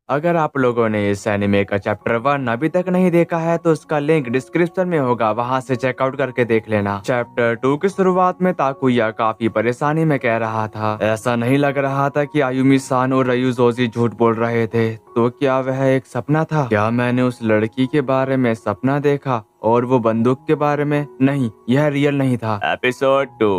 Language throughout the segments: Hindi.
अगर आप लोगों ने इस एनिमे का चैप्टर 1 अभी तक नहीं देखा है तो उसका लिंक डिस्क्रिप्शन में होगा, वहां से चेकआउट करके देख लेना। चैप्टर 2 की शुरुआत में ताकुया काफी परेशानी में कह रहा था, ऐसा नहीं लग रहा था कि आयुमी सान और रयूजोजी झूठ बोल रहे थे। तो क्या वह एक सपना था? क्या मैंने उस लड़की के बारे में सपना देखा और वो बंदूक के बारे में? नहीं, यह रियल नहीं था। Episode 2,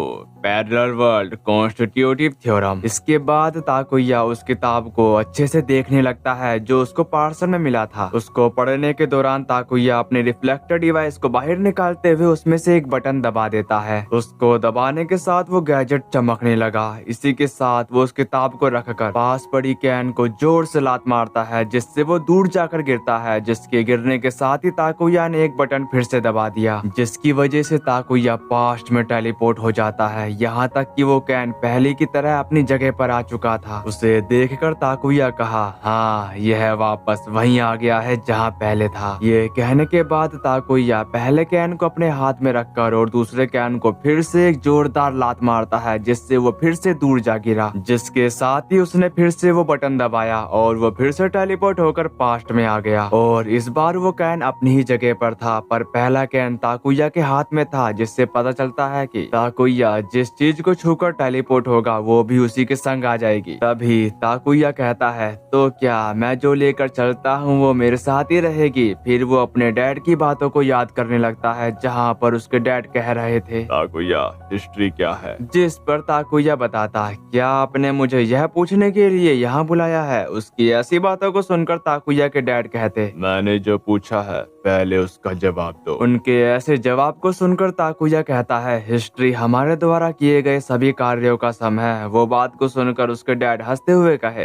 parallel world constitutive theorem. इसके बाद ताकुया उस किताब को अच्छे से देखने लगता है जो उसको पार्सल में मिला था। उसको पढ़ने के दौरान ताकुया अपने रिफ्लेक्टर डिवाइस को बाहर निकालते हुए उसमें से एक बटन दबा देता है। उसको दबाने के साथ वो गैजेट चमकने लगा। इसी के साथ वो उस किताब को रखकर पास पड़ी कैन को जोर से लात मारता है, जिससे वो दूर जाकर गिरता है। जिसके गिरने के साथ ही ताकुया ने एक बटन फिर से दबा दिया, जिसकी वजह से ताकुया पास्ट में टेलीपोर्ट हो जाता है, यहाँ तक कि वो कैन पहले की तरह अपनी जगह पर आ चुका था। उसे देखकर ताकुया कहा, हाँ, यह वापस वहीं आ गया है जहाँ पहले था। ये कहने के बाद ताकुया पहले कैन को अपने हाथ में रखकर और दूसरे कैन को फिर से एक जोरदार लात मारता है, जिससे वो फिर से दूर जा गिरा। जिसके साथ ही उसने फिर से वो बटन दबाया और वो फिर से टेलीपोर्ट होकर पास्ट में आ गया। और इस बार वो कैन अपनी ही जगह पर था, पर पहला कैन ताकुया के हाथ में था, जिससे पता चलता है कि ताकुया जिस चीज को छूकर टेलीपोर्ट होगा वो भी उसी के संग आ जाएगी। तभी ताकुया कहता है, तो क्या मैं जो लेकर चलता हूँ वो मेरे साथ ही रहेगी? फिर वो अपने डैड की बातों को याद करने लगता है, जहाँ पर उसके डैड कह रहे थे, ताकुया, हिस्ट्री क्या है? जिस पर ताकुया बताता है, क्या आपने मुझे यह पूछने के लिए यहाँ बुलाया है? उसकी ऐसी बातों को सुनकर ताकुया के डैड कहते, मैंने जो पूछा है पहले उसका जवाब दो। उनके ऐसे जवाब को सुनकर ताकुया कहता है, हिस्ट्री हमारे द्वारा किए गए सभी कार्यों का सम है। वो बात को सुनकर उसके डैड हंसते हुए कहे,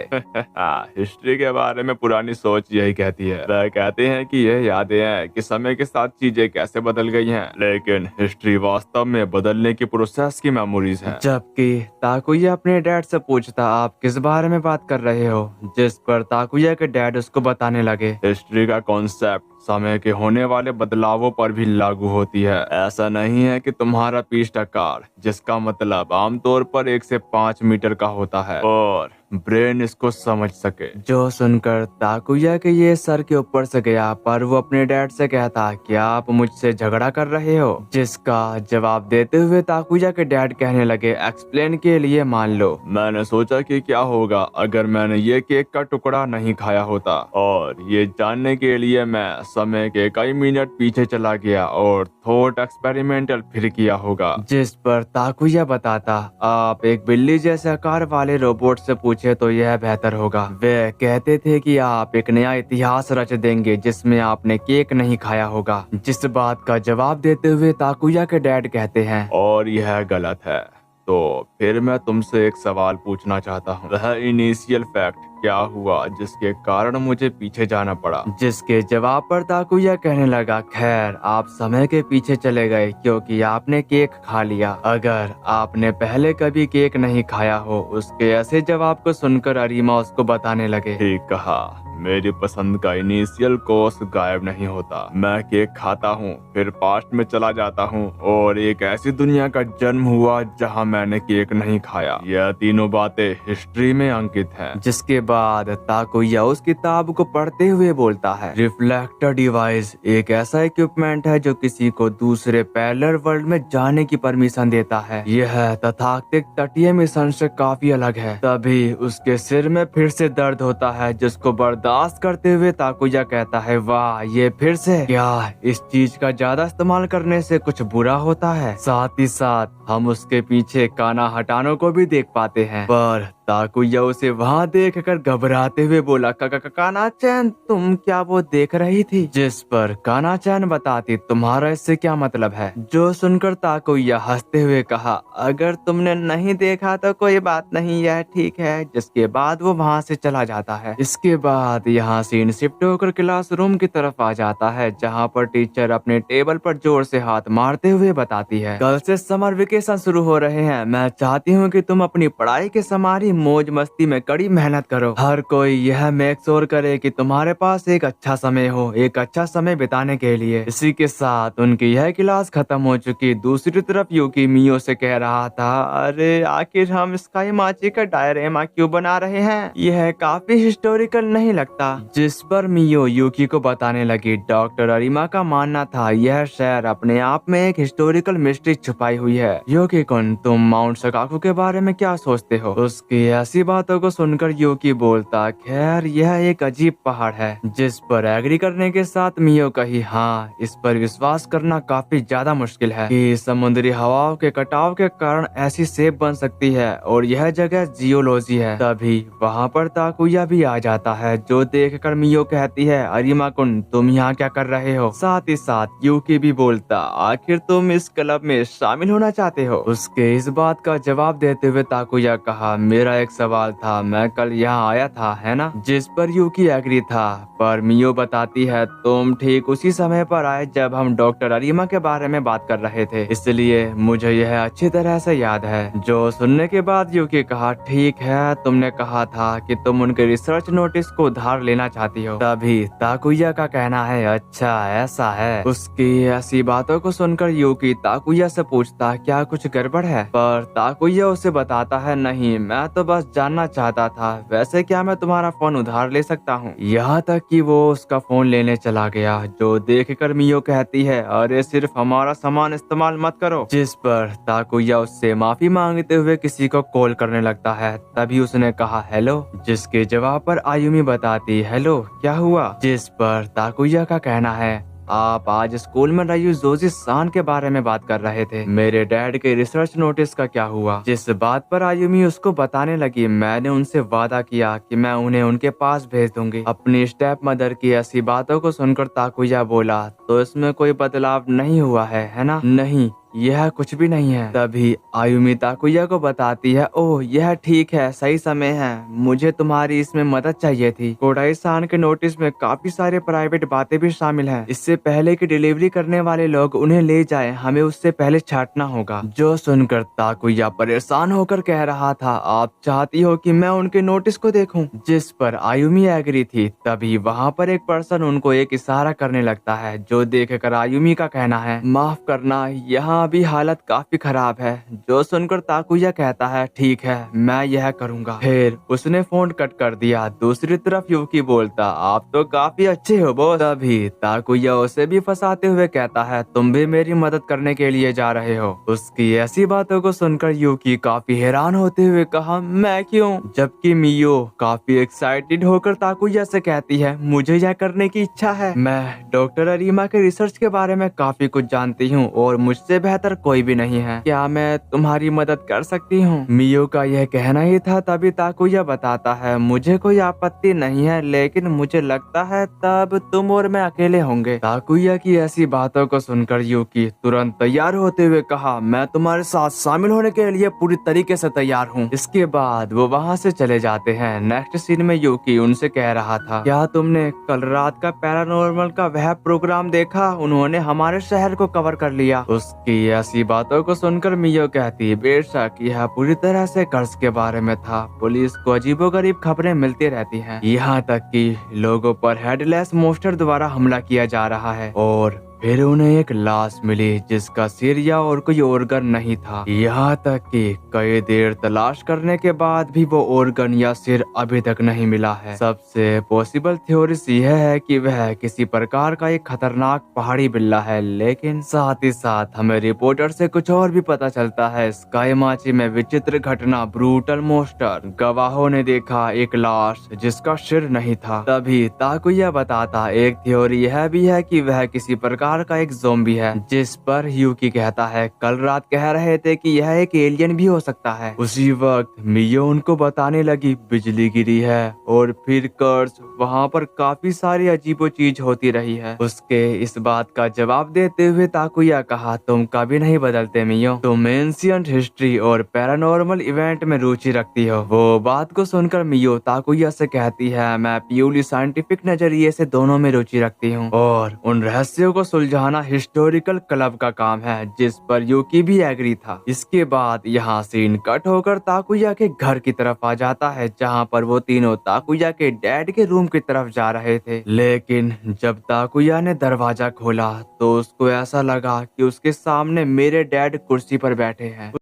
हिस्ट्री के बारे में पुरानी सोच यही कहती है। वह कहते हैं कि यह यादें हैं कि समय के साथ चीजें कैसे बदल गई हैं, लेकिन हिस्ट्री वास्तव में बदलने की प्रोसेस की मेमोरीज है। जबकि ताकुया अपने डैड से पूछता, आप किस बारे में बात कर रहे हो? जिस पर ताकुया के डैड उसको बताने लगे, हिस्ट्री का कॉन्सेप्ट समय के होने वाले बदलावों पर भी लागू होती है। ऐसा नहीं है कि तुम्हारा पीठ आकार, जिसका मतलब आमतौर पर 1 से 5 मीटर का होता है, और ब्रेन इसको समझ सके। जो सुनकर ताकुया के ये सर के ऊपर से गया, पर वो अपने डैड से कहता, क्या आप मुझसे झगड़ा कर रहे हो? जिसका जवाब देते हुए ताकुया के डैड कहने लगे, एक्सप्लेन के लिए मान लो, मैंने सोचा कि क्या होगा अगर मैंने ये केक का टुकड़ा नहीं खाया होता, और ये जानने के लिए मैं समय के कई मिनट पीछे चला गया और थॉट एक्सपेरिमेंटल फिर किया होगा। जिस पर ताकुया बताता, आप एक बिल्ली जैसे आकार वाले रोबोट से पूछे तो यह बेहतर होगा। वे कहते थे कि आप एक नया इतिहास रच देंगे जिसमें आपने केक नहीं खाया होगा। जिस बात का जवाब देते हुए ताकुया के डैड कहते हैं, और यह गलत है। तो फिर मैं तुमसे एक सवाल पूछना चाहता हूँ, वह इनिशियल फैक्ट क्या हुआ जिसके कारण मुझे पीछे जाना पड़ा? जिसके जवाब पर ताकुया कहने लगा, खैर, आप समय के पीछे चले गए क्योंकि आपने केक खा लिया। अगर आपने पहले कभी केक नहीं खाया हो। उसके ऐसे जवाब को सुनकर अरीमा उसको बताने लगे, ठीक कहा, मेरी पसंद का इनिशियल कोर्स गायब नहीं होता। मैं केक खाता हूँ, फिर पास्ट में चला जाता हूँ और एक ऐसी दुनिया का जन्म हुआ जहाँ मैंने केक नहीं खाया। यह तीनों बातें हिस्ट्री में अंकित हैं। जिसके बाद ताकुया उस किताब को पढ़ते हुए बोलता है, रिफ्लेक्टर डिवाइस एक ऐसा इक्विपमेंट है जो किसी को दूसरे पैरेलल वर्ल्ड में जाने की परमिशन देता है। यह तथाकथित तटीय मिशन से काफी अलग है। तभी उसके सिर में फिर से दर्द होता है, जिसको बर्दाश्त करते हुए ताकुया कहता है, वाह, ये फिर से? क्या इस चीज का ज्यादा इस्तेमाल करने से कुछ बुरा होता है? साथ ही साथ हम उसके पीछे काना हटानो को भी देख पाते हैं। पर ताकुया उसे वहाँ देखकर घबराते हुए बोला, काना-चैन, तुम क्या वो देख रही थी? जिस पर काना-चैन बताती, तुम्हारा इससे क्या मतलब है? जो सुनकर ताकुया हंसते हुए कहा, अगर तुमने नहीं देखा तो कोई बात नहीं, यह ठीक है। जिसके बाद वो वहाँ से चला जाता है। इसके बाद यहाँ सीन शिफ्ट होकर क्लासरूम की तरफ आ जाता है, जहाँ पर टीचर अपने टेबल पर जोर से हाथ मारते हुए बताती है, कल से समर वेकेशन शुरू हो रहे हैं। मैं चाहती हूँ कि तुम अपनी पढ़ाई के समारी मौज मस्ती में कड़ी मेहनत करो। हर कोई यह मेक श्योर करे कि तुम्हारे पास एक अच्छा समय हो, एक अच्छा समय बिताने के लिए। इसी के साथ उनकी यह क्लास खत्म हो चुकी। दूसरी तरफ यूकी मियो से कह रहा था, अरे आखिर हम स्काई माची का डायरेमा क्यों बना रहे हैं? यह काफी हिस्टोरिकल नहीं लगता? जिस पर मियो यूकी को बताने लगी, डॉक्टर अरिमा का मानना था यह शहर अपने आप में एक हिस्टोरिकल मिस्ट्री छुपाई हुई है। यूकी कुन, तुम माउंट शकाकू के बारे में क्या सोचते हो? उसकी ऐसी बातों को सुनकर यूकी बोलता, खैर यह एक अजीब पहाड़ है। जिस पर एग्री करने के साथ मियो कही, हाँ इस पर विश्वास करना काफी ज्यादा मुश्किल है कि समुद्री हवाओं के कटाव के कारण ऐसी सेब बन सकती है और यह जगह जियोलॉजी है। तभी वहाँ पर ताकुया भी आ जाता है, जो देखकर मियो कहती है, अरिमा कुन तुम यहाँ क्या कर रहे हो? साथ ही साथ यूकी भी बोलता, आखिर तुम इस क्लब में शामिल होना चाहते हो? उसके इस बात का जवाब देते हुए ताकुया कहा, मेरा एक सवाल था, मैं कल यहाँ आया था है ना? जिस पर यूकी एग्री था, पर मियो बताती है तुम ठीक उसी समय पर आए जब हम डॉक्टर अरिमा के बारे में बात कर रहे थे, इसलिए मुझे यह अच्छी तरह से याद है। जो सुनने के बाद यूकी कहा, ठीक है तुमने कहा था कि तुम उनके रिसर्च नोटिस को उधार लेना चाहती हो। तभी ताकुया का कहना है, अच्छा ऐसा है। उसकी ऐसी बातों को सुनकर यूकी ताकुया से पूछता, क्या कुछ गड़बड़ है? पर ताकुया उसे बताता है, नहीं मैं तो बस जानना चाहता था, वैसे क्या मैं तुम्हारा फोन उधार ले सकता हूँ? यहाँ तक कि वो उसका फोन लेने चला गया, जो देखकर मियो कहती है, अरे सिर्फ हमारा सामान इस्तेमाल मत करो। जिस पर ताकुया उससे माफी मांगते हुए किसी को कॉल करने लगता है। तभी उसने कहा हेलो, जिसके जवाब पर आयुमी बताती, हेलो क्या हुआ? जिस पर ताकुया का कहना है, आप आज स्कूल में रयू जोजी सान के बारे में बात कर रहे थे, मेरे डैड के रिसर्च नोटिस का क्या हुआ? जिस बात पर आयुमी उसको बताने लगी, मैंने उनसे वादा किया कि मैं उन्हें उनके पास भेज दूंगी। अपनी स्टेप मदर की ऐसी बातों को सुनकर ताकुया बोला, तो इसमें कोई बदलाव नहीं हुआ है ना? नहीं, यह कुछ भी नहीं है। तभी आयुमी ताकुया को बताती है, ओह यह ठीक है, सही समय है, मुझे तुम्हारी इसमें मदद चाहिए थी। कोडाई सान के नोटिस में काफी सारे प्राइवेट बातें भी शामिल हैं। इससे पहले कि डिलीवरी करने वाले लोग उन्हें ले जाएं, हमें उससे पहले छांटना होगा। जो सुनकर ताकुया परेशान होकर कह रहा था, आप चाहती हो कि मैं उनके नोटिस को देखूं? जिस पर आयुमी एग्री थी। तभी वहाँ पर एक पर्सन उनको एक इशारा करने लगता है, जो देखकर आयुमी का कहना है, माफ करना यहाँ अभी हालत काफी खराब है। जो सुनकर ताकुया कहता है, ठीक है मैं यह करूँगा। फिर उसने फोन कट कर दिया। दूसरी तरफ यूकी बोलता, आप तो काफी अच्छे हो बॉस। तभी ताकुया उसे भी फंसाते हुए कहता है, तुम भी मेरी मदद करने के लिए जा रहे हो? उसकी ऐसी बातों को सुनकर यूकी काफी हैरान होते हुए कहा, मैं क्यों? जबकि मियो काफी एक्साइटेड होकर ताकुया से कहती है, मुझे यह करने की इच्छा है, मैं डॉक्टर अरिमा के रिसर्च के बारे में काफी कुछ जानती हूँ और मुझसे बेहतर कोई भी नहीं है, क्या मैं तुम्हारी मदद कर सकती हूँ? मियो का यह कहना ही था। तभी ताकुया बताता है, मुझे कोई आपत्ति नहीं है, लेकिन मुझे लगता है तब तुम और मैं अकेले होंगे। ताकुया की ऐसी बातों को सुनकर यूकी तुरंत तैयार होते हुए कहा, मैं तुम्हारे साथ शामिल होने के लिए पूरी तरीके से तैयार हूँ। इसके बाद वो वहाँ से चले जाते हैं। नेक्स्ट सीन में यूकी उनसे कह रहा था, क्या तुमने कल रात का पैरानॉर्मल का वह प्रोग्राम देखा? उन्होंने हमारे शहर को कवर कर लिया। उसकी ऐसी बातों को सुनकर मियो कहती, बेशक यह पूरी तरह से कर्ज के बारे में था, पुलिस को अजीबोगरीब खबरें मिलती रहती हैं, यहाँ तक कि लोगों पर हेडलेस मोस्टर द्वारा हमला किया जा रहा है। और फिर उन्हें एक लाश मिली जिसका सिर या और कोई ऑर्गन नहीं था। यहाँ तक कि कई देर तलाश करने के बाद भी वो ऑर्गन या सिर अभी तक नहीं मिला है। सबसे पॉसिबल थ्योरीज यह है कि वह किसी प्रकार का एक खतरनाक पहाड़ी बिल्ला है। लेकिन साथ ही साथ हमें रिपोर्टर से कुछ और भी पता चलता है। स्काई माची में विचित्र घटना, ब्रूटल मोस्टर, गवाहों ने देखा एक लाश जिसका सिर नहीं था। तभी ताकुया बताता, एक थ्योरी यह भी है कि वह किसी प्रकार का एक ज़ॉम्बी है। जिस पर यूकी कहता है, कल रात कह रहे थे कि यह एक एलियन भी हो सकता है। उसी वक्त मियो उनको बताने लगी, बिजली गिरी है और फिर कर्ज वहाँ पर काफी सारी अजीबोचीज होती रही है। उसके इस बात का जवाब देते हुए ताकुया कहा, तुम कभी नहीं बदलते मियो, तुम एंशिएंट हिस्ट्री और पैरानॉर्मल इवेंट में रुचि रखती हो। वो बात को सुनकर मियो ताकुया से कहती है, मैं प्योरली साइंटिफिक नजरिए से दोनों में रुचि रखती हूँ और उन रहस्यों को सुलझाना हिस्टोरिकल क्लब का काम है, जिस पर यूकी भी एग्री था। इसके बाद यहाँ सीन कट होकर ताकुया के घर की तरफ आ जाता है, जहाँ पर वो तीनों ताकुया के डैड के रूम की तरफ जा रहे थे। लेकिन जब ताकुया ने दरवाजा खोला तो उसको ऐसा लगा कि उसके सामने मेरे डैड कुर्सी पर बैठे हैं।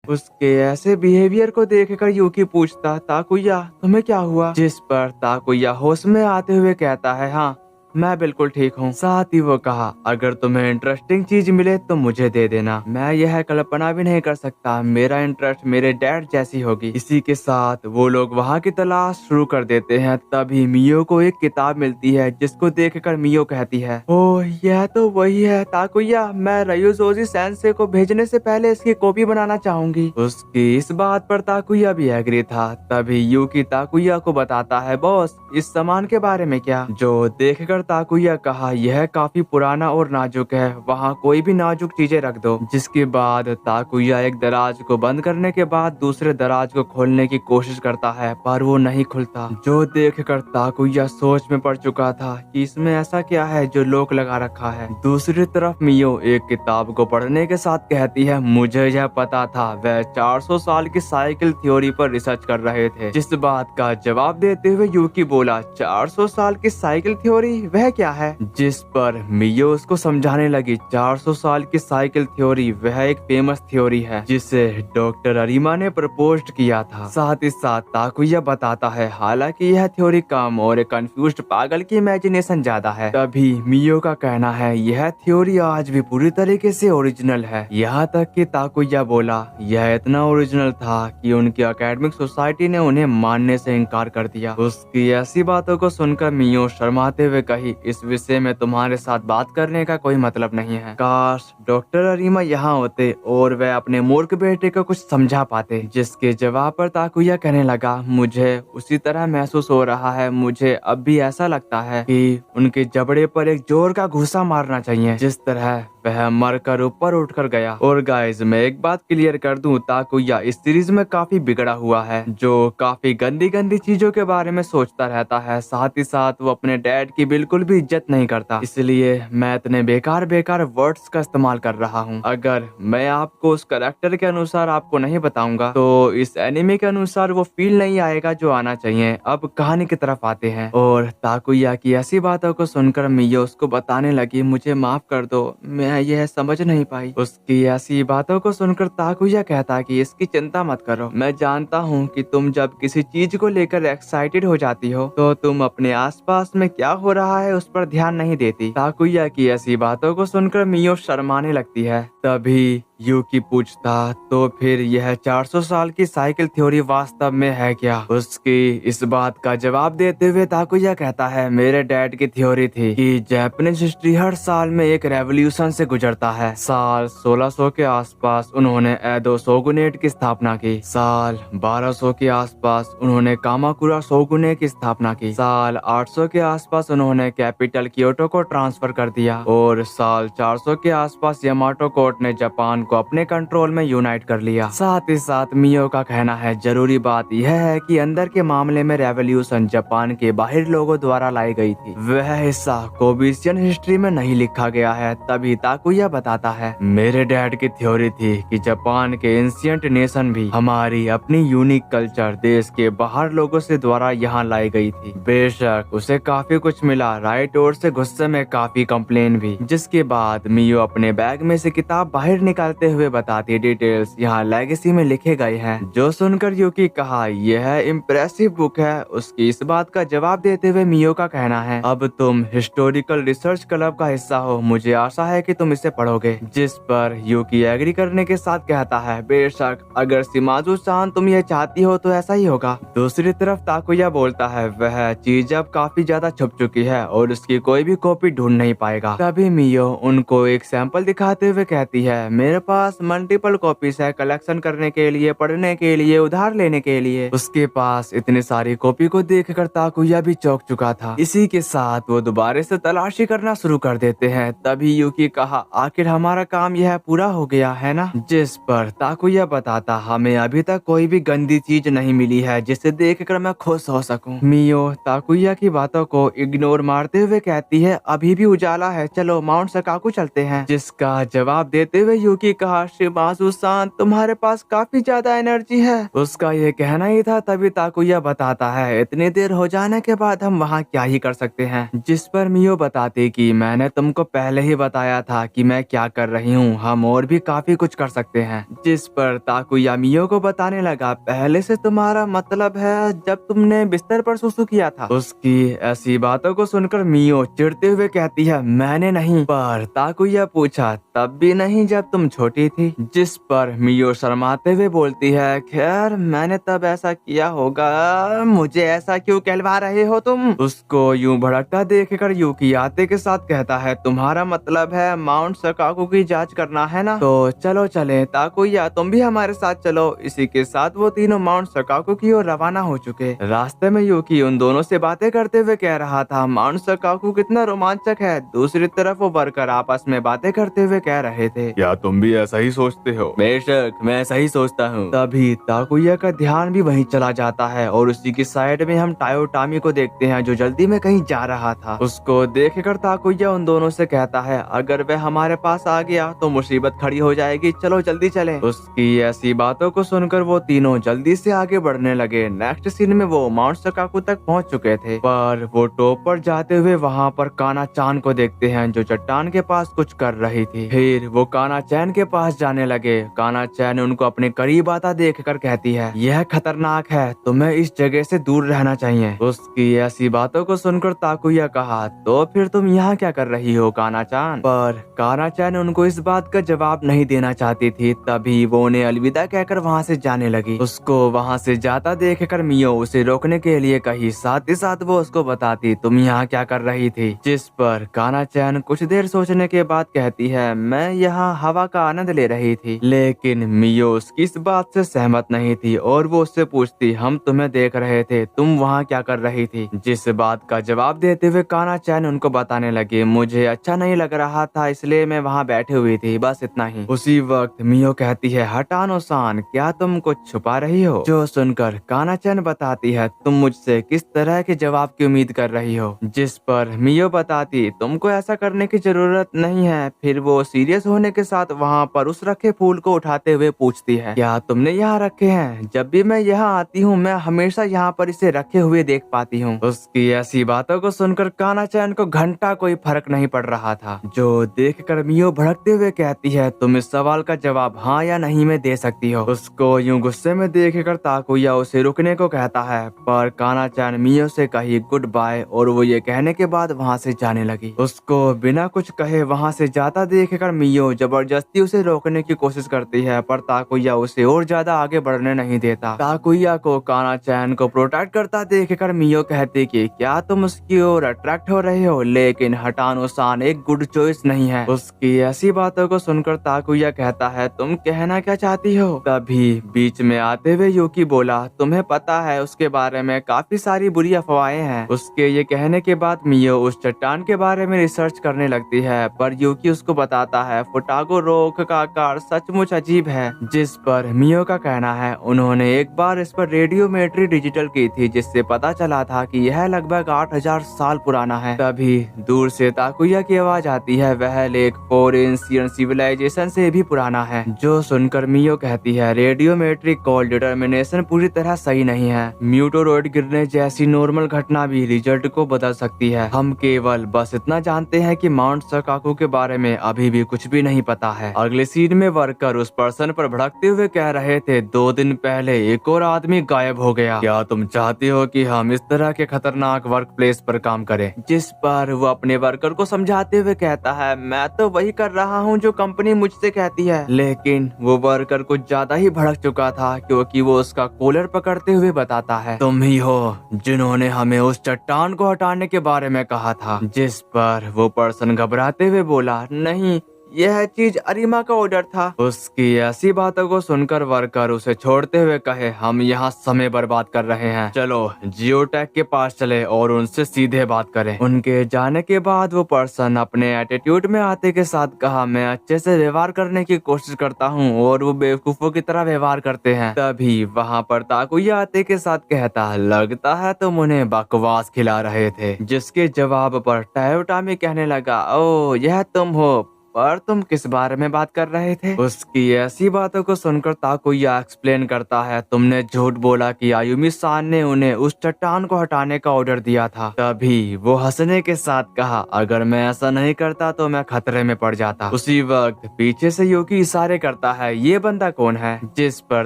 उसके ऐसे बिहेवियर को देखकर यूकी पूछता, ताकुया तुम्हें क्या हुआ? जिस पर ताकुया होश में आते हुए कहता है, हाँ मैं बिल्कुल ठीक हूँ। साथ ही वो कहा, अगर तुम्हें इंटरेस्टिंग चीज मिले तो मुझे दे देना, मैं यह कल्पना भी नहीं कर सकता मेरा इंटरेस्ट मेरे डैड जैसी होगी। इसी के साथ वो लोग वहाँ की तलाश शुरू कर देते हैं। तभी मियो को एक किताब मिलती है, जिसको देखकर मियो कहती है, ओह यह तो वही है ताकुया, मैं रयूजोजी सेंसे को भेजने से पहले इसकी कॉपी बनाना चाहूंगी। उसकी इस बात पर ताकुया भी एग्री था। तभी यूकी ताकुया को बताता है, बॉस इस सामान के बारे में क्या? जो देखकर ताकुया कहा, यह काफी पुराना और नाजुक है, वहाँ कोई भी नाजुक चीजें रख दो। जिसके बाद ताकुया एक दराज को बंद करने के बाद दूसरे दराज को खोलने की कोशिश करता है, पर वो नहीं खुलता। जो देखकर ताकुया सोच में पड़ चुका था कि इसमें ऐसा क्या है जो लॉक लगा रखा है। दूसरी तरफ मियो एक किताब को पढ़ने के साथ कहती है, मुझे यह पता था, वह 400 साल की साइकिल थ्योरी पर रिसर्च कर रहे थे। जिस बात का जवाब देते हुए यूकी बोला, 400 साल की साइकिल थ्योरी वह क्या है? जिस पर मियो उसको समझाने लगी, 400 साल की साइकिल थ्योरी वह एक फेमस थ्योरी है, जिसे डॉक्टर अरीमा ने प्रपोज किया था। साथ ही साथ ताकुया बताता है, हालांकि यह थ्योरी कम और एक कंफ्यूज्ड पागल की इमेजिनेशन ज्यादा है। तभी मियो का कहना है, यह थ्योरी आज भी पूरी तरीके से ओरिजिनल है। यहाँ तक कि ताकुया बोला, यह इतना ओरिजिनल था कि उनकी एकेडमिक सोसाइटी ने उन्हें मानने से इनकार कर दिया। उसकी ऐसी बातों को सुनकर मियो शर्माते हुए कही, इस विषय में तुम्हारे साथ बात करने का कोई मतलब नहीं है। काश डॉक्टर अरीमा यहाँ होते और वह अपने मूर्ख बेटे को कुछ समझा पाते। जिसके जवाब पर ताकुया कहने लगा, मुझे उसी तरह महसूस हो रहा है, मुझे अब भी ऐसा लगता है कि उनके जबड़े पर एक जोर का घूसा मारना चाहिए, जिस तरह वह मरकर ऊपर उठकर गया। और गाइज मैं एक बात क्लियर कर दूं, ताकुया इस सीरीज में काफी बिगड़ा हुआ है, जो काफी गंदी गंदी चीजों के बारे में सोचता रहता है। साथ ही साथ वो अपने डैड की बिल्कुल भी इज्जत नहीं करता। इसलिए मैं इतने बेकार बेकार वर्ड्स का इस्तेमाल कर रहा हूँ। अगर मैं आपको उस कैरेक्टर के अनुसार आपको नहीं बताऊंगा तो इस एनिमे के अनुसार वो फील नहीं आएगा जो आना चाहिए। अब कहानी की तरफ आते हैं। और ताकुया की ऐसी बातों को सुनकर मियो उसको बताने लगी, मुझे माफ कर दो, मैं यह समझ नहीं पाई। उसकी ऐसी बातों को सुनकर ताकुया कहता कि इसकी चिंता मत करो, मैं जानता हूँ कि तुम जब किसी चीज को लेकर एक्साइटेड हो जाती हो तो तुम अपने आसपास में क्या हो रहा है उस पर ध्यान नहीं देती। ताकुया की ऐसी बातों को सुनकर मियो शर्माने लगती है। तभी यूकी पूछता, तो फिर यह 400 साल की साइकिल थ्योरी वास्तव में है क्या? उसकी इस बात का जवाब देते हुए ताकुया कहता है, मेरे डैड की थ्योरी थी कि जापानीज हिस्ट्री हर साल में एक रेवोल्यूशन से गुजरता है। साल 1600 के आसपास उन्होंने एडो शोगुनेट की स्थापना की। साल 1200 के आसपास उन्होंने कामाकुरा शोगुनेट की स्थापना की। साल 800 के आसपास उन्होंने कैपिटल क्योटो को ट्रांसफर कर दिया और साल 400 के आसपास यामाटो कोर्ट ने जापान को अपने कंट्रोल में यूनाइट कर लिया। साथ ही साथ मियो का कहना है, जरूरी बात यह है कि अंदर के मामले में रेवोल्यूशन जापान के बाहर लोगों द्वारा लाई गई थी, वह हिस्सा कोबिशियन हिस्ट्री में नहीं लिखा गया है। तभी ताकुया बताता है, मेरे डैड की थ्योरी थी कि जापान के एंशिएंट नेशन भी हमारी अपनी यूनिक कल्चर देश के बाहर लोगों से द्वारा यहाँ लाई गई थी। बेशक उसे काफी कुछ मिला, राइट, और से गुस्से में काफी कंप्लेन भी। जिसके बाद मियो अपने बैग में से किताब बाहर निकालते हुए बताती, डिटेल्स यहाँ लेगेसी में लिखे गए हैं। जो सुनकर यूकी कहा, यह इम्प्रेसिव बुक है। उसकी इस बात का जवाब देते हुए मियो का कहना है, अब तुम हिस्टोरिकल रिसर्च क्लब का हिस्सा हो, मुझे आशा है कि तुम इसे पढ़ोगे। जिस पर यूकी एग्री करने के साथ कहता है, बेशक, अगर शिमाज़ु-सान तुम ये चाहती हो तो ऐसा ही होगा। दूसरी तरफ ताकुया बोलता है, वह चीज अब काफी ज्यादा छुप चुकी है और उसकी कोई भी कॉपी ढूंढ नहीं पाएगा। तभी मियो उनको एक सैंपल दिखाते हुए कहती है, मेरे पास मल्टीपल कॉपीज है, कलेक्शन करने के लिए, पढ़ने के लिए, उधार लेने के लिए। उसके पास इतनी सारी कॉपी को देखकर ताकुया भी चौंक चुका था। इसी के साथ वो दोबारा से तलाशी करना शुरू कर देते हैं। तभी यूकी कहा, आखिर हमारा काम यह पूरा हो गया है ना। जिस पर ताकुया बताता, हमें अभी तक कोई भी गंदी चीज नहीं मिली है जिसे देखकर मैं खुश हो सकूं। मियो ताकुया की बातों को इग्नोर मारते हुए कहती है, अभी भी उजाला है, चलो माउंट सकाकू चलते हैं। जिसका जवाब देते हुए यूकी कहा, शिमाज़ु-सान तुम्हारे पास काफी ज्यादा एनर्जी है। उसका ये कहना ही था। तभी ताकुया बताता है, इतनी देर हो जाने के बाद हम वहाँ क्या ही कर सकते हैं। जिस पर मियो बताती कि मैंने तुमको पहले ही बताया था कि मैं क्या कर रही हूँ, हम और भी काफी कुछ कर सकते हैं। जिस पर ताकुया मियो को बताने लगा, पहले से तुम्हारा मतलब है जब तुमने बिस्तर पर सुसु किया था। उसकी ऐसी बातों को सुनकर मियो चिढ़ते हुए कहती है, मैंने नहीं। पर ताकुया पूछा, तब भी नहीं जब तुम छोटी थी। जिस पर मियो शर्माते हुए बोलती है, खैर मैंने तब ऐसा किया होगा, मुझे ऐसा क्यों कहलवा रहे हो तुम। उसको यूं भड़कता देखकर यूकी आते के साथ कहता है, तुम्हारा मतलब है माउंट सकाकू की जांच करना है ना, तो चलो चले। ताकुया तुम भी हमारे साथ चलो। इसी के साथ वो तीनों माउंट सकाकू की ओर रवाना हो चुके। रास्ते में यूकी उन दोनों से बातें करते हुए कह रहा था, माउंट सकाकू कितना रोमांचक है। दूसरी तरफ वो वर्कर आपस में बातें करते हुए कह रहे थे, क्या तुम भी ऐसा ही सोचते हो? बेशक, मैं ऐसा ही सोचता हूँ। तभी ताकुया का ध्यान भी वहीं चला जाता है और उसी की साइड में हम टायोटामी को देखते हैं जो जल्दी में कहीं जा रहा था। उसको देखकर ताकुया उन दोनों से कहता है, अगर वह हमारे पास आ गया तो मुसीबत खड़ी हो जाएगी, चलो जल्दी चलें। उसकी ऐसी बातों को सुनकर वो तीनों जल्दी से आगे बढ़ने लगे। नेक्स्ट सीन में वो माउंट सकाकू तक पहुंच चुके थे, पर वो टॉप पर जाते हुए वहां पर काना चान को देखते हैं जो चट्टान के पास कुछ कर रही थी। फिर वो काना चैन के पास जाने लगे। काना चैन उनको अपने करीब आता देखकर कहती है, यह खतरनाक है, तुम्हें इस जगह से दूर रहना चाहिए। उसकी ऐसी बातों को सुनकर ताकुया कहा, तो फिर तुम यहाँ क्या कर रही हो काना चान। पर काना चैन उनको इस बात का जवाब नहीं देना चाहती थी। तभी वो उन्हें अलविदा कहकर वहाँ से जाने लगी। उसको वहाँ से जाता देखकर मियो उसे रोकने के लिए कही, साथ ही साथ वो उसको बताती, तुम यहाँ क्या कर रही थी। जिस पर काना चैन कुछ देर सोचने के बाद कहती है, मैं यहाँ हवा का आनंद ले रही थी। लेकिन मियो उसकी इस बात से सहमत नहीं थी और वो उससे पूछती, हम तुम्हें देख रहे थे, तुम वहाँ क्या कर रही थी। जिस बात का जवाब देते हुए काना चैन उनको बताने लगे, मुझे अच्छा नहीं लग रहा था इसलिए मैं वहाँ बैठी हुई थी, बस इतना ही। उसी वक्त मियो कहती है, हटानो सान, क्या तुम कुछ छुपा रही हो। जो सुनकर काना चैन बताती है, तुम मुझसे किस तरह के जवाब की उम्मीद कर रही हो। जिस पर मियो बताती, तुमको ऐसा करने की जरूरत नहीं है। फिर वो सीरियस होने के साथ वहाँ पर उस रखे फूल को उठाते हुए पूछती है, क्या तुमने यहाँ रखे हैं। जब भी मैं यहाँ आती हूँ मैं हमेशा यहाँ पर इसे रखे हुए देख पाती हूँ। उसकी ऐसी बातों को सुनकर काना चैन को घंटा कोई फर्क नहीं पड़ रहा था। जो देखकर मियो भड़कते हुए कहती है, तुम इस सवाल का जवाब हाँ या नहीं में दे सकती हो। उसको यूं गुस्से में देखकर ताकुया उसे रुकने को कहता है, पर काना चैन मियो से कही गुड बाय और वो ये कहने के बाद वहाँ से जाने लगी। उसको बिना कुछ कहे वहाँ से जाता देखकर मियो जबरदस्ती उसे रोकने की कोशिश करती है, पर ताकुया उसे और ज्यादा आगे बढ़ने नहीं देता। ताकुया को काना चैन को प्रोटेक्ट करता देखकर मियो कहती कि क्या तुम उसकी ओर अट्रैक्ट हो रहे हो, लेकिन हटानो सान एक गुड चॉइस नहीं है। उसकी ऐसी बातों को सुनकर ताकुया कहता है, तुम कहना क्या चाहती हो। तभी बीच में आते हुए यूकी बोला, तुम्हें पता है उसके बारे में काफी सारी बुरी अफवाहें हैं। उसके ये कहने के बाद मियो उस चट्टान के बारे में रिसर्च करने लगती है, पर यूकी उसको बताता है, फुटागो रॉक का आकार सचमुच अजीब है। जिस पर मियो का कहना है, उन्होंने एक बार इस पर रेडियोमेट्री डिजिटल की थी जिससे पता चला था कि यह लगभग 8000 साल पुराना है। तभी दूर से ताकुया की आवाज आती है, वह लेक फोरेंसियन सिविलाइजेशन से भी पुराना है। जो सुनकर मियो कहती है, रेडियोमेट्रिक कॉल डिटर्मिनेशन पूरी तरह सही नहीं है। म्यूटोरॉइड गिरने जैसी नॉर्मल घटना भी रिजल्ट को बदल सकती है। हम केवल बस इतना जानते हैं कि माउंट सकाकू के बारे में अभी भी कुछ भी नहीं पता है। अगले सीन में वर्कर उस पर्सन पर भड़कते हुए कह रहे थे, 2 दिन पहले एक और आदमी गायब हो गया। क्या तुम चाहती हो कि हम इस तरह के खतरनाक वर्क प्लेस पर काम करें। जिस पर वो अपने वर्कर को समझाते हुए कहता है, मैं तो वही कर रहा हूँ जो कंपनी मुझसे कहती है। लेकिन वो वर्कर कुछ ज्यादा ही भड़क चुका था, क्योंकि वो उसका कॉलर पकड़ते हुए बताता है, तुम ही हो जिन्होंने हमें उस चट्टान को हटाने के बारे में कहा था। जिस पर वो पर्सन घबराते हुए बोला, नहीं, यह चीज अरिमा का ऑर्डर था। उसकी ऐसी बातों को सुनकर वर्कर उसे छोड़ते हुए कहे, हम यहाँ समय बर्बाद कर रहे हैं, चलो जियोटेक के पास चले और उनसे सीधे बात करें। उनके जाने के बाद वो पर्सन अपने एटीट्यूड में आते के साथ कहा, मैं अच्छे से व्यवहार करने की कोशिश करता हूँ और वो बेवकूफों की तरह व्यवहार करते हैं। तभी वहाँ पर ताकुया आते के साथ कहता, लगता है तुम उन्हें बकवास खिला रहे थे। जिसके जवाब पर टायोटामी कहने लगा, ओ यह तुम हो, पर तुम किस बारे में बात कर रहे थे? उसकी ऐसी बातों को सुनकर ताकुया एक्सप्लेन करता है, तुमने झूठ बोला कि आयुमी सान ने उन्हें उस चट्टान को हटाने का ऑर्डर दिया था। तभी वो हंसने के साथ कहा, अगर मैं ऐसा नहीं करता तो मैं खतरे में पड़ जाता। उसी वक्त पीछे से यूकी इशारे करता है, ये बंदा कौन है? जिस पर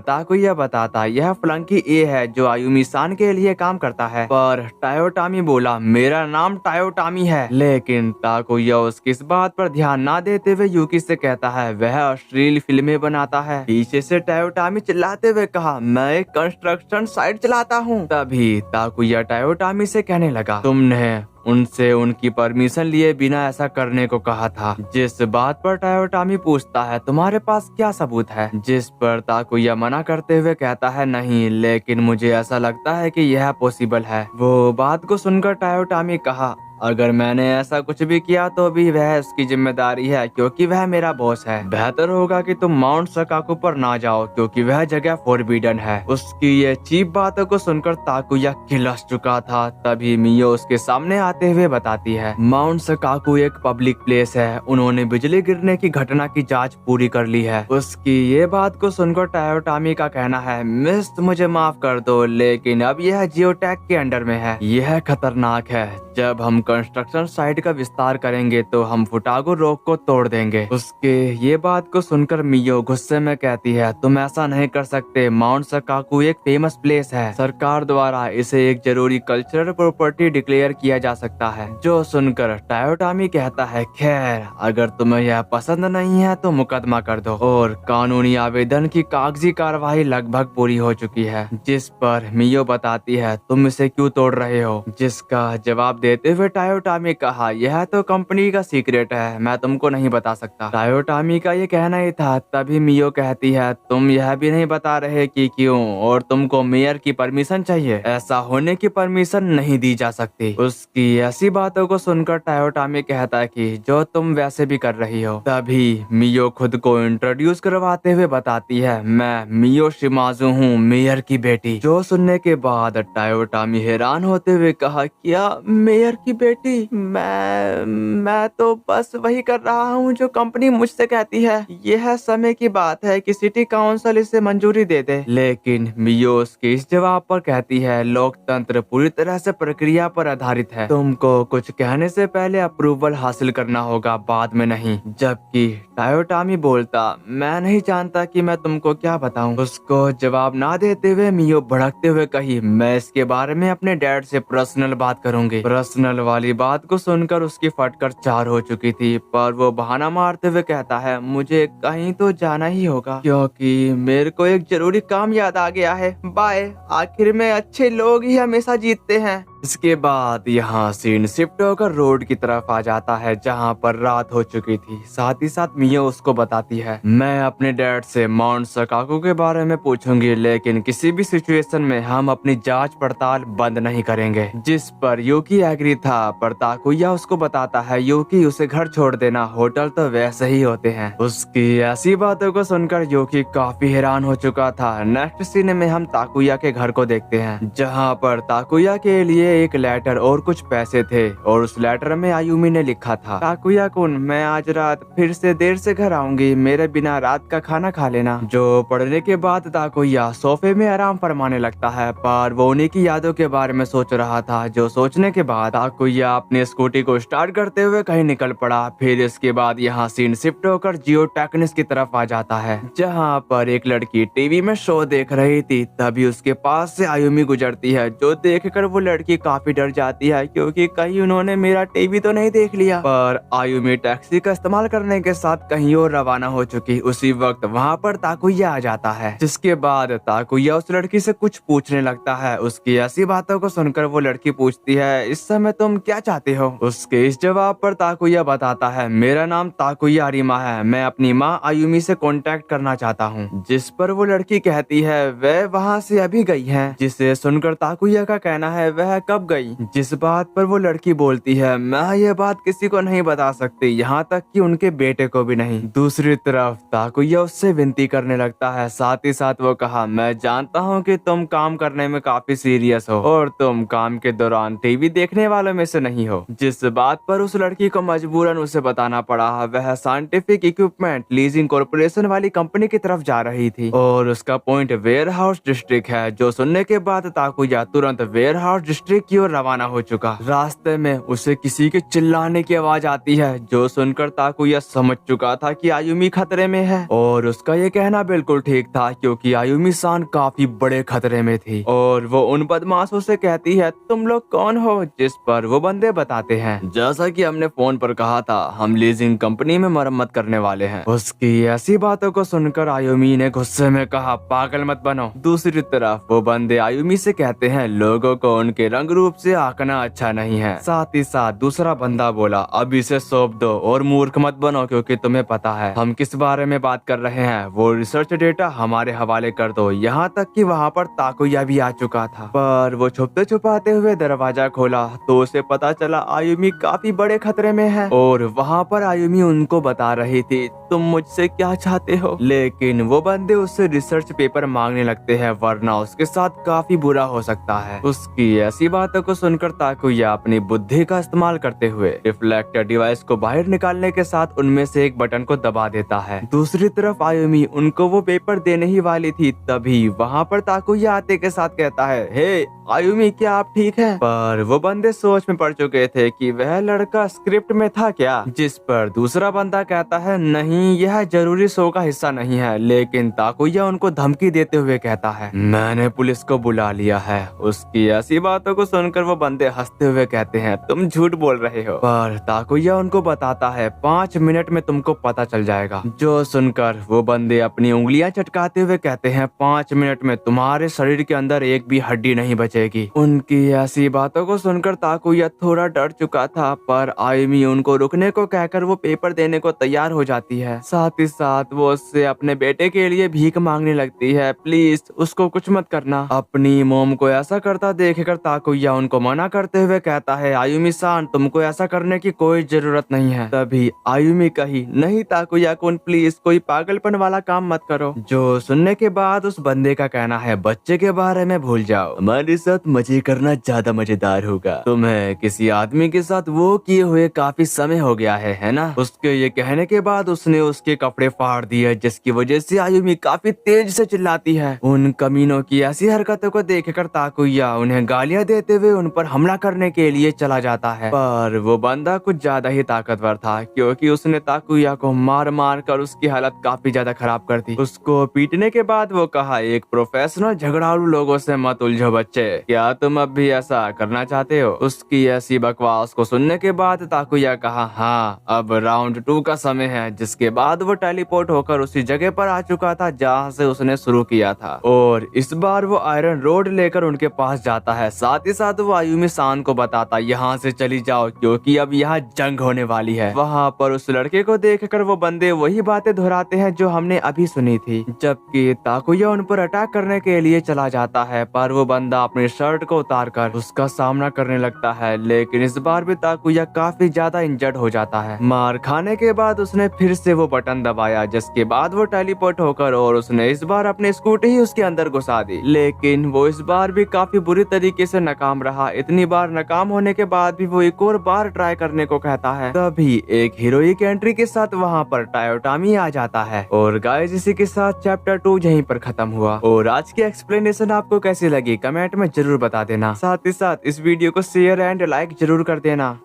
ताकुया बताता, यह फ्लंकी ए है जो आयुमी सान के लिए काम करता है। पर टायोटामी बोला, मेरा नाम टायोटामी है। लेकिन ताकुया उसकी इस बात पर ध्यान ना दे हुए यूकी से कहता है, वह अश्लील फिल्में बनाता है। पीछे से टायोटामी चिल्लाते हुए कहा, मैं एक कंस्ट्रक्शन साइट चलाता हूँ। तभी ताकुया टायोटामी से कहने लगा, तुमने उनसे उनकी परमिशन लिए बिना ऐसा करने को कहा था। जिस बात पर टायोटामी पूछता है, तुम्हारे पास क्या सबूत है? जिस पर ताकुया मना करते हुए कहता है, नहीं, लेकिन मुझे ऐसा लगता है कि यह पॉसिबल है। वो बात को सुनकर टायोटामी कहा, अगर मैंने ऐसा कुछ भी किया तो भी वह उसकी जिम्मेदारी है, क्योंकि वह मेरा बॉस है। बेहतर होगा कि तुम माउंट सकाकू पर ना जाओ, क्योंकि वह जगह फॉरबिडन है। उसकी ये चीप बातों को सुनकर ताकुया खिलस चुका था। तभी मियो उसके सामने आते हुए बताती है, माउंट सकाकू एक पब्लिक प्लेस है, उन्होंने बिजली गिरने की घटना की जाँच पूरी कर ली है। उसकी ये बात को सुनकर टायोटामी का कहना है, मिस मुझे माफ कर दो, लेकिन अब यह जियोटेक के अंडर में है। यह खतरनाक है। जब हम कंस्ट्रक्शन साइट का विस्तार करेंगे तो हम फुटागो रॉक को तोड़ देंगे। उसके ये बात को सुनकर मियो गुस्से में कहती है, तुम ऐसा नहीं कर सकते, माउंट सकाकू एक फेमस प्लेस है, सरकार द्वारा इसे एक जरूरी कल्चरल प्रॉपर्टी डिक्लेयर किया जा सकता है। जो सुनकर टायोटामी कहता है, खैर अगर तुम्हें यह पसंद नहीं है तो मुकदमा कर दो। और कानूनी आवेदन की कागजी कार्यवाही लगभग पूरी हो चुकी है। जिस पर मियो बताती है, तुम इसे क्यों तोड़ रहे हो? जिसका जवाब देते हुए टायोटामी कहा, यह तो कंपनी का सीक्रेट है, मैं तुमको नहीं बता सकता। टायोटामी का ये कहना ही था। तभी मियो कहती है, तुम यह भी नहीं बता रहे कि क्यों, और तुमको मेयर की परमिशन चाहिए। ऐसा होने की परमिशन नहीं दी जा सकती। उसकी ऐसी बातों को सुनकर टायोटामी कहता है कि जो तुम वैसे भी कर रही हो। तभी मियो खुद को इंट्रोड्यूस करवाते हुए बताती है, मैं मियो शिमाजू हूँ, मेयर की बेटी। जो सुनने के बाद टायोटामी हैरान होते हुए कहा, क्या मेयर की बेटी? मैं तो बस वही कर रहा हूँ जो कंपनी मुझसे कहती है। यह समय की बात है कि सिटी काउंसिल इसे मंजूरी दे दे। लेकिन मियो उसके इस जवाब पर कहती है, लोकतंत्र पूरी तरह से प्रक्रिया पर आधारित है, तुमको कुछ कहने से पहले अप्रूवल हासिल करना होगा, बाद में नहीं। जबकि टायोटामी बोलता, मैं नहीं जानता कि मैं तुमको क्या बताऊं। उसको जवाब ना देते हुए मियो भड़कते हुए कही, मैं इसके बारे में अपने डैड से पर्सनल बात करूंगी। पर्सनल वाली बात को सुनकर उसकी फटकर चार हो चुकी थी, पर वो बहाना मारते हुए कहता है, मुझे कहीं तो जाना ही होगा, क्योंकि मेरे को एक जरूरी काम याद आ गया है, बाय। आखिर में अच्छे लोग ही हमेशा जीतते हैं। इसके बाद यहाँ सीन शिफ्ट होकर रोड की तरफ आ जाता है, जहाँ पर रात हो चुकी थी। साथ ही साथ मियो उसको बताती है, मैं अपने डैड से माउंट सकाकू के बारे में पूछूंगी, लेकिन किसी भी सिचुएशन में हम अपनी जांच पड़ताल बंद नहीं करेंगे। जिस पर यूकी एग्री था, पर ताकुया उसको बताता है, यूकी उसे घर छोड़ देना, होटल तो वैसे ही होते हैं। उसकी ऐसी बातों को सुनकर यूकी काफी हैरान हो चुका था। नेक्स्ट सीन में हम ताकुया के घर को देखते हैं, जहाँ पर ताकुया के लिए एक लेटर और कुछ पैसे थे, और उस लेटर में आयुमी ने लिखा था, ताकुया कुन, मैं आज रात फिर से देर से घर आऊंगी, मेरे बिना रात का खाना खा लेना। जो पढ़ने के बाद ताकुया सोफे में आराम फरमाने लगता है, पर वो उन्हीं की यादों के बारे में सोच रहा था। जो सोचने के बाद ताकुया अपनी स्कूटी को स्टार्ट करते हुए कहीं निकल पड़ा। फिर इसके बाद यहाँ सीन शिफ्ट होकर जियो टेक्निस की तरफ आ जाता है, जहाँ पर एक लड़की टीवी में शो देख रही थी। तभी उसके पास से आयुमी गुजरती है, जो देखकर वो लड़की काफी डर जाती है क्योंकि कहीं उन्होंने मेरा टीवी तो नहीं देख लिया। पर आयुमी टैक्सी का इस्तेमाल करने के साथ कहीं और रवाना हो चुकी। उसी वक्त वहाँ पर ताकुया आ जाता है, जिसके बाद ताकुया उस लड़की से कुछ पूछने लगता है। उसकी ऐसी बातों को सुनकर वो लड़की पूछती है, इस समय तुम क्या चाहते हो? उसके इस जवाब पर ताकुया बताता है, मेरा नाम ताकुया आरिमा है, मैं अपनी माँ आयुमी से कांटेक्ट करना चाहता हूँ। जिस पर वो लड़की कहती है वह वहाँ से अभी गई है। जिसे सुनकर ताकुया का कहना है, वह कब गई? जिस बात पर वो लड़की बोलती है, मैं ये बात किसी को नहीं बता सकती, यहाँ तक कि उनके बेटे को भी नहीं। दूसरी तरफ ताकुया उससे विनती करने लगता है। साथ ही साथ वो कहा, मैं जानता हूँ कि तुम काम करने में काफी सीरियस हो और तुम काम के दौरान टीवी देखने वालों में से नहीं हो। जिस बात पर उस लड़की को मजबूरन उसे बताना पड़ा, वह साइंटिफिक इक्विपमेंट लीजिंग कॉर्पोरेशन वाली कंपनी की तरफ जा रही थी और उसका पॉइंट वेयर हाउस डिस्ट्रिक्ट है। जो सुनने के बाद ताकुया तुरंत वेयर हाउस डिस्ट्रिक्ट की ओर रवाना हो चुका। रास्ते में उसे किसी के चिल्लाने की आवाज आती है, जो सुनकर ताकुया समझ चुका था कि आयुमी खतरे में है। और उसका ये कहना बिल्कुल ठीक था क्योंकि आयुमी सान काफी बड़े खतरे में थी। और वो उन बदमाशों से कहती है, तुम लोग कौन हो? जिस पर वो बंदे बताते हैं, जैसा कि हमने फोन पर कहा था, हम लीजिंग कंपनी में मरम्मत करने वाले हैं। उसकी ऐसी बातों को सुनकर आयुमी ने गुस्से में कहा, पागल मत बनो। दूसरी तरफ वो बंदे आयुमी से कहते हैं, लोगों को उनके रंग रूप से आंकना अच्छा नहीं है। साथ ही साथ दूसरा बंदा बोला, अब इसे सौंप दो और मूर्ख मत बनो क्योंकि तुम्हें पता है हम किस बारे में बात कर रहे हैं। वो रिसर्च डेटा हमारे हवाले कर दो। यहाँ तक कि वहाँ पर ताकुया भी आ चुका था, पर वो छुपते छुपाते हुए दरवाजा खोला तो उसे पता चला आयुमी काफी बड़े खतरे में है। और वहाँ पर आयुमी उनको बता रही थी, तुम मुझसे क्या चाहते हो? लेकिन वो बंदे उससे रिसर्च पेपर मांगने लगते हैं, वरना उसके साथ काफी बुरा हो सकता है। उसकी ऐसी बातों को सुनकर ताकुया अपनी बुद्धि का इस्तेमाल करते हुए रिफ्लेक्टर डिवाइस को बाहर निकालने के साथ उनमें से एक बटन को दबा देता है। दूसरी तरफ आयुमी उनको वो पेपर देने ही वाली थी, तभी वहाँ पर ताकुया आते के साथ कहता है, हे आयुमी, क्या आप ठीक हैं? पर वो बंदे सोच में पड़ चुके थे कि वह लड़का स्क्रिप्ट में था क्या। जिस पर दूसरा बंदा कहता है, नहीं, यह जरूरी शो का हिस्सा नहीं है। लेकिन ताकुया उनको धमकी देते हुए कहता है, मैंने पुलिस को बुला लिया है। उसकी ऐसी बातों को सुनकर वो बंदे हंसते हुए कहते हैं, तुम झूठ बोल रहे हो। पर ताकुया उनको बताता है, 5 मिनट में तुमको पता चल जाएगा। जो सुनकर वो बंदे अपनी उंगलियां चटकाते हुए कहते हैं, 5 मिनट में तुम्हारे शरीर के अंदर एक भी हड्डी नहीं बचेगी। उनकी ऐसी बातों को सुनकर ताकुया थोड़ा डर चुका था, पर आयुमी उनको रुकने को कहकर वो पेपर देने को तैयार हो जाती है। साथ ही साथ वो उससे अपने बेटे के लिए भीख मांगने लगती है, प्लीज उसको कुछ मत करना। अपनी मोम को ऐसा करता देखकर ताकुया उनको मना करते हुए कहता है, आयुमी सान, तुमको ऐसा करने की कोई जरूरत नहीं है। तभी आयुमी कही, नहीं ताकुया कुन, प्लीज कोई पागलपन वाला काम मत करो। जो सुनने के बाद उस बंदे का कहना है, बच्चे के बारे में भूल जाओ, हमारे साथ मजे करना ज्यादा मजेदार होगा। तुम्हें किसी आदमी के साथ वो किए हुए काफी समय हो गया है ना? उसके ये कहने के बाद उसने उसके कपड़े फाड़ दिए, जिसकी वजह से आयुमी काफी तेज से चिल्लाती है। उन कमीनों की ऐसी हरकतों को देखकर ताकुया उन्हें गालियां देते हुए उन पर हमला करने के लिए चला जाता है। पर वो बंदा कुछ ज्यादा ही ताकतवर था क्योंकि उसने ताकुया को मार मार कर उसकी हालत काफी ज्यादा खराब कर दी। उसको पीटने के बाद वो कहा, एक प्रोफेशनल झगड़ालू लोगों से मत उलझो बच्चे, क्या तुम अब भी ऐसा करना चाहते हो? उसकी ऐसी बकवास को सुनने के बाद ताकुया कहा, हाँ, अब राउंड 2 का समय है। जिसके बाद वो टेलीपोर्ट होकर उसी जगह पर आ चुका था जहाँ से उसने शुरू किया था, और इस बार वो आयरन रोड लेकर उनके पास जाता है। साथ ही साथ वो आयुमी सान को बताता, यहाँ से चली जाओ क्योंकि अब यहाँ जंग होने वाली है। वहाँ पर उस लड़के को देखकर वो बंदे वही बातें दोहराते हैं जो हमने अभी सुनी थी, जबकि ताकुया उन पर अटैक करने के लिए चला जाता है। पर वो बंदा अपनी शर्ट को उतारकर उसका सामना करने लगता है, लेकिन इस बार भी ताकुया काफी ज्यादा इंजर्ड हो जाता है। मार खाने के बाद उसने फिर से वो बटन दबाया, जिसके बाद वो टेलीपोर्ट होकर और उसने इस बार अपनी स्कूटी ही उसके अंदर घुसा दी। लेकिन वो इस बार भी काफी बुरी तरीके से नाकाम रहा। इतनी बार नाकाम होने के बाद भी वो एक और बार ट्राई करने को कहता है। तभी एक हीरोइक एंट्री के साथ वहाँ पर टायोटामी आ जाता है। और गाइस, इसी के साथ चैप्टर 2 यहीं पर खत्म हुआ। और आज की एक्सप्लेनेशन आपको कैसी लगी कमेंट में जरूर बता देना। साथ ही साथ इस वीडियो को शेयर एंड लाइक जरूर कर देना।